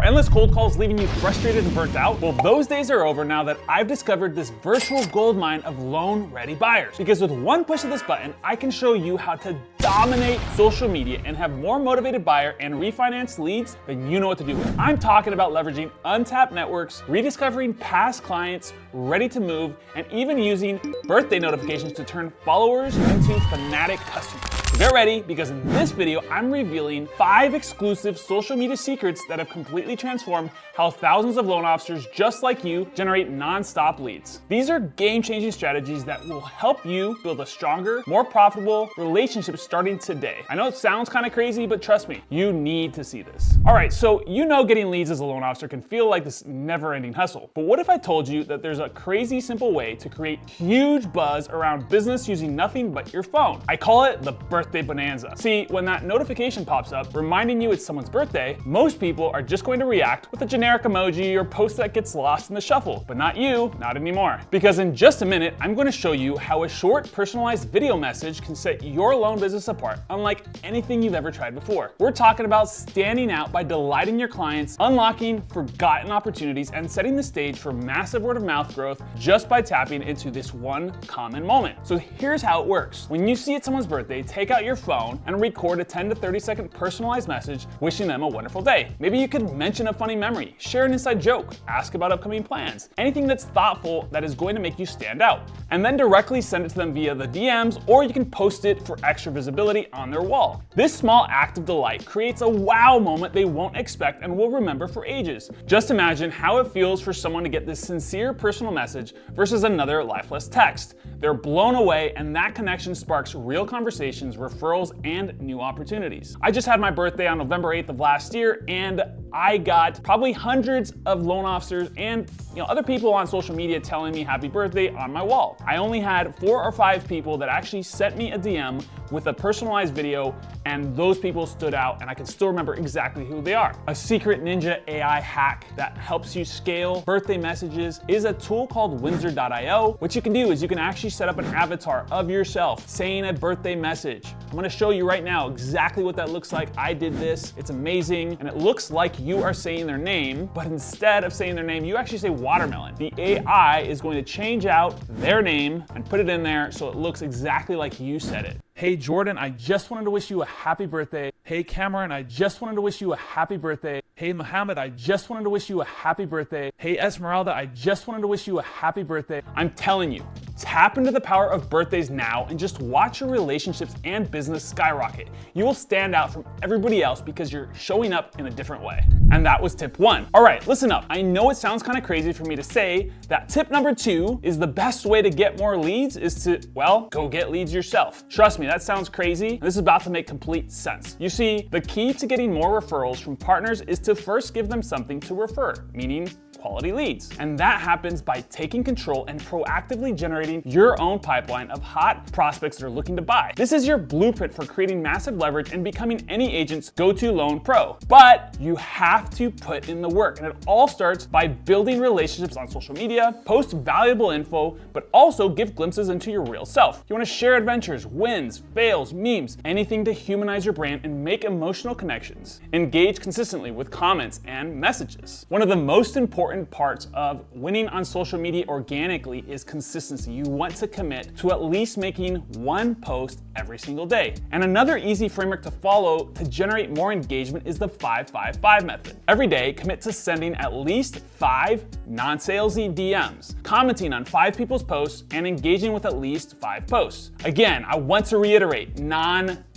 endless cold calls leaving you frustrated and burnt out? Well, those days are over now that I've discovered this virtual goldmine of loan-ready buyers. Because with one push of this button, I can show you how to dominate social media and have more motivated buyer and refinance leads than you know what to do with. I'm talking about leveraging untapped networks, rediscovering past clients ready to move, and even using birthday notifications to turn followers into fanatic customers. So get ready, because in this video, I'm revealing 5 exclusive social media secrets that have completely transformed how thousands of loan officers just like you generate non-stop leads. These are game-changing strategies that will help you build a stronger, more profitable relationship starting today. I know it sounds kind of crazy, but trust me, you need to see this. All right, so you know getting leads as a loan officer can feel like this never-ending hustle. But what if I told you that there's a crazy simple way to create huge buzz around business using nothing but your phone? I call it the birthday bonanza. See, when that notification pops up reminding you it's someone's birthday, most people are just going to react with a generic emoji or post that gets lost in the shuffle. But not you, not anymore. Because in just a minute, I'm going to show you how a short personalized video message can set your loan business apart, unlike anything you've ever tried before. We're talking about standing out by delighting your clients, unlocking forgotten opportunities, and setting the stage for massive word of mouth growth just by tapping into this one common moment. So here's how it works. When you see it's someone's birthday, take out your phone and record a 10 to 30 second personalized message wishing them a wonderful day. Maybe you could mention a funny memory, share an inside joke, ask about upcoming plans, anything that's thoughtful that is going to make you stand out. And then directly send it to them via the DMs, or you can post it for extra visibility on their wall. This small act of delight creates a wow moment they won't expect and will remember for ages. Just imagine how it feels for someone to get this sincere personal message versus another lifeless text. They're blown away, and that connection sparks real conversations, referrals, and new opportunities. I just had my birthday on November 8th of last year, and I got probably hundreds of loan officers and other people on social media telling me happy birthday on my wall. I only had 4 or 5 people that actually sent me a DM with a personalized video, and those people stood out, and I can still remember exactly who they are. A secret ninja AI hack that helps you scale birthday messages is a tool called Windsor.io. What you can do is you can actually set up an avatar of yourself saying a birthday message. I'm gonna show you right now exactly what that looks like. I did this, it's amazing, and it looks like you are saying their name, but instead of saying their name, you actually say watermelon. The AI is going to change out their name and put it in there so it looks exactly like you said it. Hey Jordan, I just wanted to wish you a happy birthday. Hey Cameron, I just wanted to wish you a happy birthday. Hey Mohammed, I just wanted to wish you a happy birthday. Hey Esmeralda, I just wanted to wish you a happy birthday. I'm telling you, tap into the power of birthdays now and just watch your relationships and business skyrocket. You will stand out from everybody else because you're showing up in a different way. And that was tip 1. All right, listen up. I know it sounds kind of crazy for me to say that tip number 2 is the best way to get more leads is to, well, go get leads yourself. Trust me, that sounds crazy. This is about to make complete sense. You see, the key to getting more referrals from partners is to first give them something to refer, meaning quality leads. And that happens by taking control and proactively generating your own pipeline of hot prospects that are looking to buy. This is your blueprint for creating massive leverage and becoming any agent's go-to loan pro. But you have to put in the work, and it all starts by building relationships on social media, post valuable info, but also give glimpses into your real self. You want to share adventures, wins, fails, memes, anything to humanize your brand and make emotional connections. Engage consistently with comments and messages. One of the most important parts of winning on social media organically is consistency. You want to commit to at least making one post every single day. And another easy framework to follow to generate more engagement is the 5-5-5 method. Every day, commit to sending at least 5 non-salesy DMs, commenting on 5 people's posts, and engaging with at least 5 posts. Again, I want to reiterate,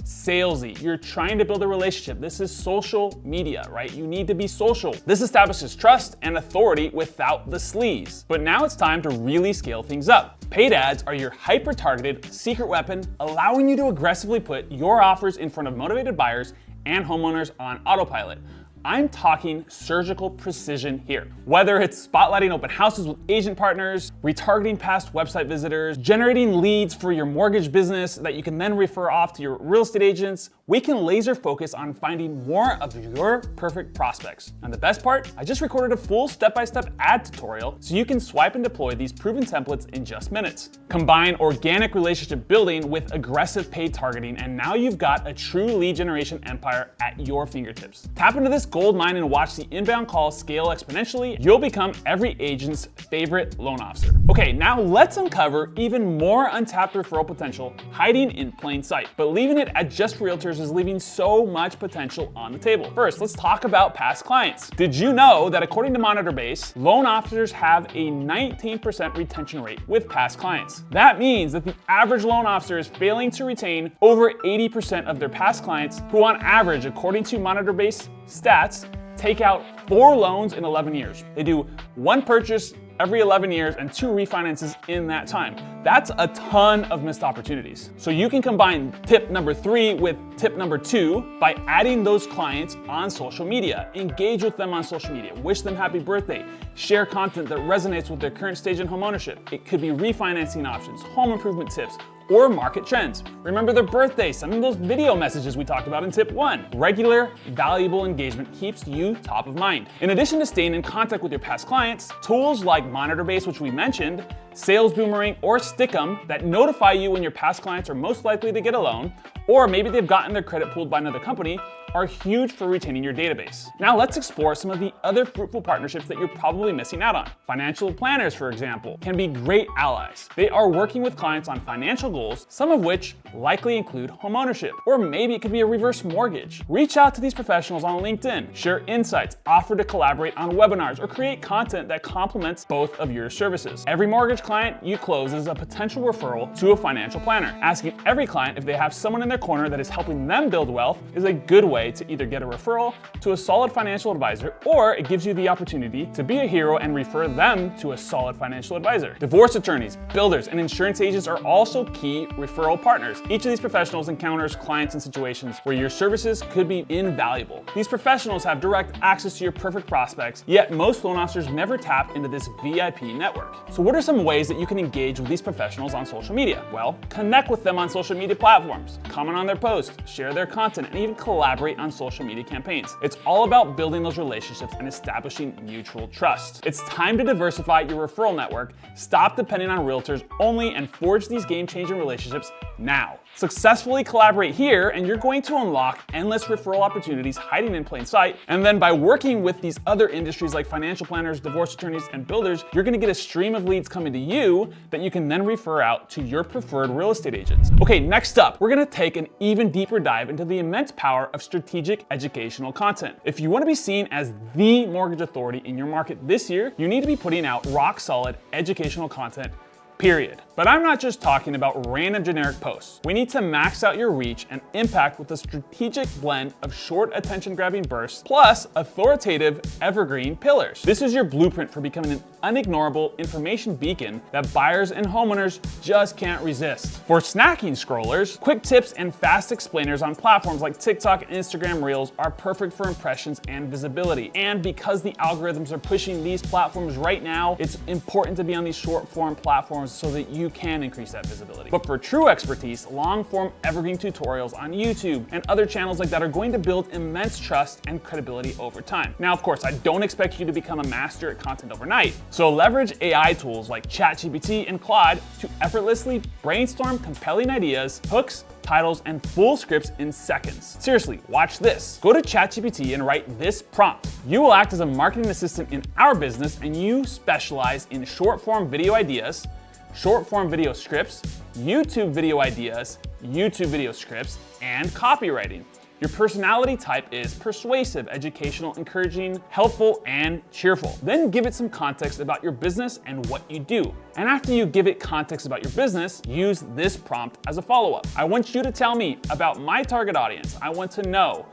salesy. You're trying to build a relationship. This is social media, right? You need to be social. This establishes trust and authority without the sleaze. But now it's time to really scale things up. Paid ads are your hyper-targeted secret weapon, allowing you to aggressively put your offers in front of motivated buyers and homeowners on autopilot. I'm talking surgical precision here. Whether it's spotlighting open houses with agent partners, retargeting past website visitors, generating leads for your mortgage business that you can then refer off to your real estate agents, we can laser focus on finding more of your perfect prospects. And the best part, I just recorded a full step-by-step ad tutorial so you can swipe and deploy these proven templates in just minutes. Combine organic relationship building with aggressive paid targeting, and now you've got a true lead generation empire at your fingertips. Tap into this gold mine and watch the inbound calls scale exponentially, you'll become every agent's favorite loan officer. Okay, now let's uncover even more untapped referral potential hiding in plain sight. But leaving it at just realtors is leaving so much potential on the table. First, let's talk about past clients. Did you know that according to Monitor Base, loan officers have a 19% retention rate with past clients? That means that the average loan officer is failing to retain over 80% of their past clients, who on average, according to Monitor Base stats, take out 4 loans in 11 years. They do 1 purchase every 11 years and 2 refinances in that time. That's a ton of missed opportunities. So you can combine tip number 3 with tip number 2 by adding those clients on social media. Engage with them on social media. Wish them happy birthday. Share content that resonates with their current stage in homeownership. It could be refinancing options, home improvement tips, or market trends. Remember their birthday, send them those video messages we talked about in tip 1. Regular, valuable engagement keeps you top of mind. In addition to staying in contact with your past clients, tools like Monitor Base, which we mentioned, Sales Boomerang, or Stickum that notify you when your past clients are most likely to get a loan, or maybe they've gotten their credit pulled by another company, are huge for retaining your database. Now let's explore some of the other fruitful partnerships that you're probably missing out on. Financial planners, for example, can be great allies. They are working with clients on financial goals, some of which likely include homeownership, or maybe it could be a reverse mortgage. Reach out to these professionals on LinkedIn, share insights, offer to collaborate on webinars, or create content that complements both of your services. Every mortgage client you close is a potential referral to a financial planner. Asking every client if they have someone in their corner that is helping them build wealth is a good way to either get a referral to a solid financial advisor, or it gives you the opportunity to be a hero and refer them to a solid financial advisor. Divorce attorneys, builders, and insurance agents are also key referral partners. Each of these professionals encounters clients in situations where your services could be invaluable. These professionals have direct access to your perfect prospects, yet most loan officers never tap into this VIP network. So what are some ways that you can engage with these professionals on social media? Well, connect with them on social media platforms, comment on their posts, share their content, and even collaborate on social media campaigns. It's all about building those relationships and establishing mutual trust. It's time to diversify your referral network, stop depending on realtors only, and forge these game-changing relationships now. Successfully collaborate here, and you're going to unlock endless referral opportunities hiding in plain sight. And then by working with these other industries like financial planners, divorce attorneys, and builders, you're gonna get a stream of leads coming to you that you can then refer out to your preferred real estate agents. Okay, next up, we're gonna take an even deeper dive into the immense power of strategic educational content. If you wanna be seen as the mortgage authority in your market this year, you need to be putting out rock solid educational content, period. But I'm not just talking about random generic posts. We need to max out your reach and impact with a strategic blend of short attention-grabbing bursts plus authoritative evergreen pillars. This is your blueprint for becoming an unignorable information beacon that buyers and homeowners just can't resist. For snacking scrollers, quick tips and fast explainers on platforms like TikTok and Instagram Reels are perfect for impressions and visibility. And because the algorithms are pushing these platforms right now, it's important to be on these short form platforms so that you can increase that visibility. But for true expertise, long form evergreen tutorials on YouTube and other channels like that are going to build immense trust and credibility over time. Now, of course, I don't expect you to become a master at content overnight. So leverage AI tools like ChatGPT and Claude to effortlessly brainstorm compelling ideas, hooks, titles, and full scripts in seconds. Seriously, watch this. Go to ChatGPT and write this prompt. You will act as a marketing assistant in our business, and you specialize in short form video ideas, short form video scripts, YouTube video ideas, YouTube video scripts, and copywriting. Your personality type is persuasive, educational, encouraging, helpful, and cheerful. Then give it some context about your business and what you do. And after you give it context about your business, use this prompt as a follow-up. I want you to tell me about my target audience. I want to know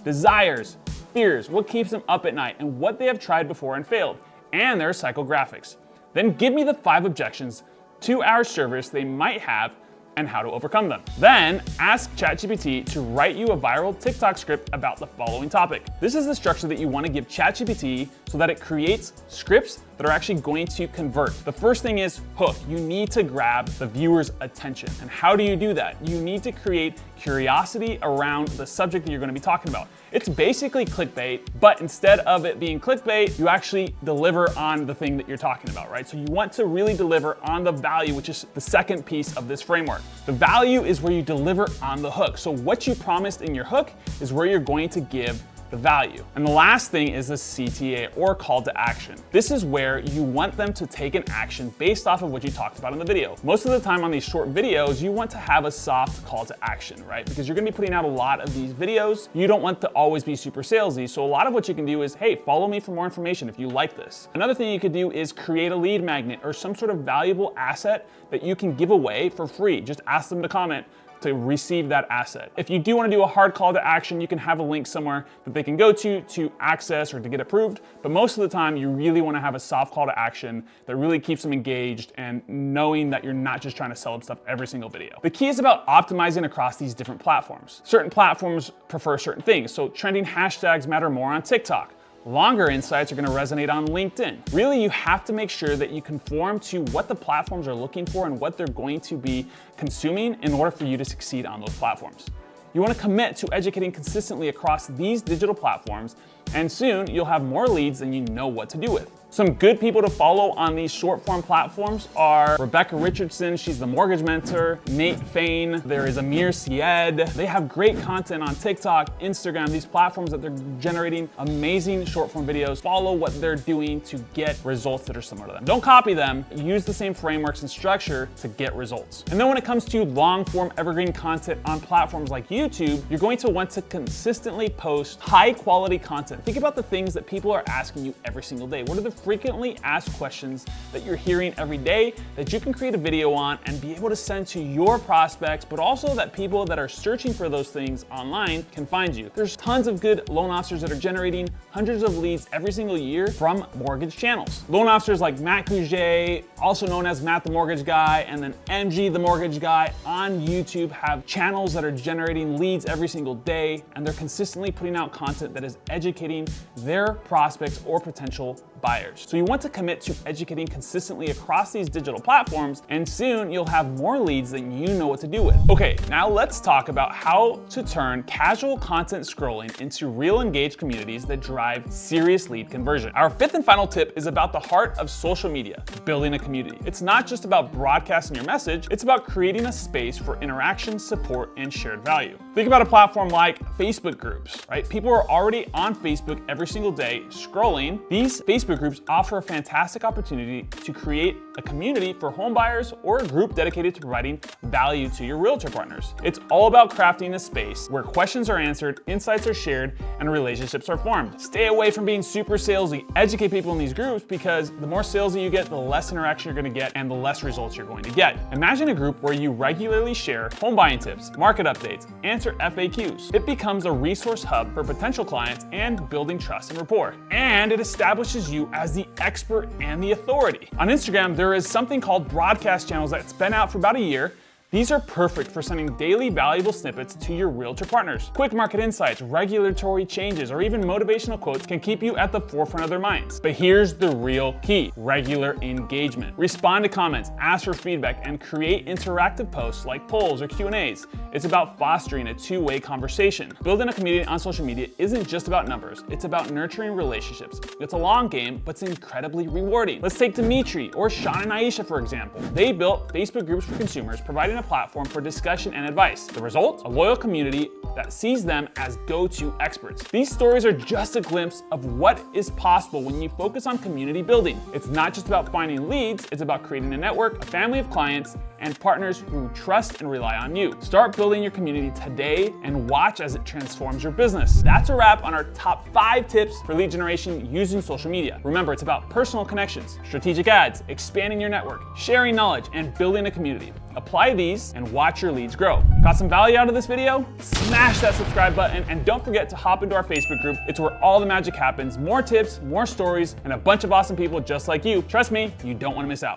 desires, fears, what keeps them up at night, and what they have tried before and failed, and their psychographics. Then give me the 5 objections to our service they might have and how to overcome them. Then ask ChatGPT to write you a viral TikTok script about the following topic. This is the structure that you want to give ChatGPT so that it creates scripts that are actually going to convert. The first thing is hook. You need to grab the viewer's attention. And how do you do that? You need to create curiosity around the subject that you're going to be talking about. It's basically clickbait, but instead of it being clickbait, you actually deliver on the thing that you're talking about, right? So you want to really deliver on the value, which is the second piece of this framework. The value is where you deliver on the hook. So what you promised in your hook is where you're going to give the value. And the last thing is the CTA, or call to action. This is where you want them to take an action based off of what you talked about in the video. Most of the time on these short videos, you want to have a soft call to action, right? Because you're gonna be putting out a lot of these videos. You don't want to always be super salesy. So a lot of what you can do is, hey, follow me for more information if you like this. Another thing you could do is create a lead magnet or some sort of valuable asset that you can give away for free. Just ask them to comment to receive that asset. If you do want to do a hard call to action, you can have a link somewhere that they can go to access or to get approved. But most of the time, you really want to have a soft call to action that really keeps them engaged and knowing that you're not just trying to sell them stuff every single video. The key is about optimizing across these different platforms. Certain platforms prefer certain things. So trending hashtags matter more on TikTok. Longer insights are going to resonate on LinkedIn. Really, you have to make sure that you conform to what the platforms are looking for and what they're going to be consuming in order for you to succeed on those platforms. You want to commit to educating consistently across these digital platforms, and soon you'll have more leads than you know what to do with. Some good people to follow on these short form platforms are Rebecca Richardson, she's the mortgage mentor, Nate Fain, there is Amir Syed. They have great content on TikTok, Instagram, these platforms that they're generating amazing short form videos. Follow what they're doing to get results that are similar to them. Don't copy them, use the same frameworks and structure to get results. And then when it comes to long form evergreen content on platforms like YouTube, you're going to want to consistently post high quality content. Think about the things that people are asking you every single day. What are the frequently asked questions that you're hearing every day that you can create a video on and be able to send to your prospects, but also that people that are searching for those things online can find you. There's tons of good loan officers that are generating hundreds of leads every single year from mortgage channels. Loan officers like Matt Gouget, also known as Matt the Mortgage Guy, and then MG the Mortgage Guy on YouTube have channels that are generating leads every single day, and they're consistently putting out content that is educating their prospects or potential buyers. So you want to commit to educating consistently across these digital platforms, and soon you'll have more leads than you know what to do with. Okay, now let's talk about how to turn casual content scrolling into real engaged communities that drive serious lead conversion. Our fifth and final tip is about the heart of social media, building a community. It's not just about broadcasting your message, it's about creating a space for interaction, support, and shared value. Think about a platform like Facebook groups, right? People are already on Facebook every single day scrolling. These Facebook groups offer a fantastic opportunity to create a community for home buyers or a group dedicated to providing value to your realtor partners. It's all about crafting a space where questions are answered, insights are shared, and relationships are formed. Stay away from being super salesy. Educate people in these groups, because the more salesy you get, the less interaction you're going to get and the less results you're going to get. Imagine a group where you regularly share home buying tips, market updates, answer FAQs. It becomes a resource hub for potential clients and building trust and rapport. And it establishes you as the expert and the authority. On Instagram, there is something called broadcast channels that's been out for about a year. These are perfect for sending daily valuable snippets to your realtor partners. Quick market insights, regulatory changes, or even motivational quotes can keep you at the forefront of their minds. But here's the real key: regular engagement. Respond to comments, ask for feedback, and create interactive posts like polls or Q&As. It's about fostering a two-way conversation. Building a community on social media isn't just about numbers, it's about nurturing relationships. It's a long game, but it's incredibly rewarding. Let's take Dimitri or Sean and Aisha, for example. They built Facebook groups for consumers, providing a platform for discussion and advice. The result? A loyal community that sees them as go-to experts. These stories are just a glimpse of what is possible when you focus on community building. It's not just about finding leads, it's about creating a network, a family of clients, and partners who trust and rely on you. Start building your community today and watch as it transforms your business. That's a wrap on our top 5 tips for lead generation using social media. Remember, it's about personal connections, strategic ads, expanding your network, sharing knowledge, and building a community. Apply these and watch your leads grow. Got some value out of this video? Smash that subscribe button, and don't forget to hop into our Facebook group. It's where all the magic happens. More tips, more stories, and a bunch of awesome people just like you. Trust me, you don't want to miss out.